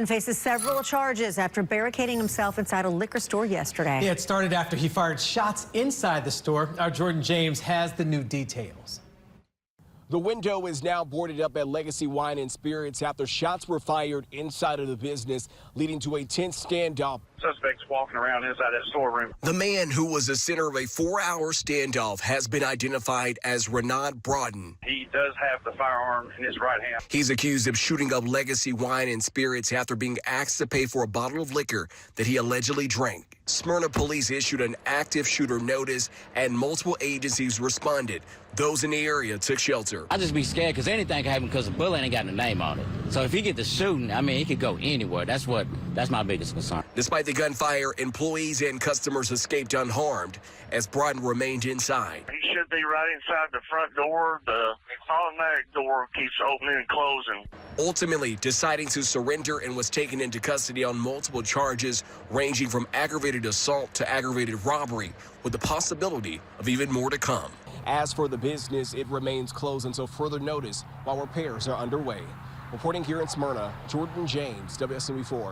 And faces several charges after barricading himself inside a liquor store yesterday. Yeah, it started after he fired shots inside the store. Our Jordan James has the new details. The window is now boarded up at Legacy Wine and Spirits after shots were fired inside of the business, leading to a tense standoff. Suspects walking around inside that storeroom. The man who was the center of a 4-hour standoff has been identified as Renaudd Broaden. He does have the firearm in his right hand. He's accused of shooting up Legacy Wine and Spirits after being asked to pay for a bottle of liquor that he allegedly drank. Smyrna police issued an active shooter notice and multiple agencies responded. Those in the area took shelter. I just be scared because anything can happen because the bullet ain't got a name on it. So if he get to shooting, I mean, he could go anywhere. That's my biggest concern. Despite the gunfire, employees and customers escaped unharmed as Broaden remained inside. He should be right inside the front door. The automatic door keeps opening and closing. Ultimately deciding to surrender and was taken into custody on multiple charges ranging from aggravated assault to aggravated robbery, with the possibility of even more to come. As for the business, it remains closed until further notice while repairs are underway. Reporting here in Smyrna, Jordan James, WSMV4.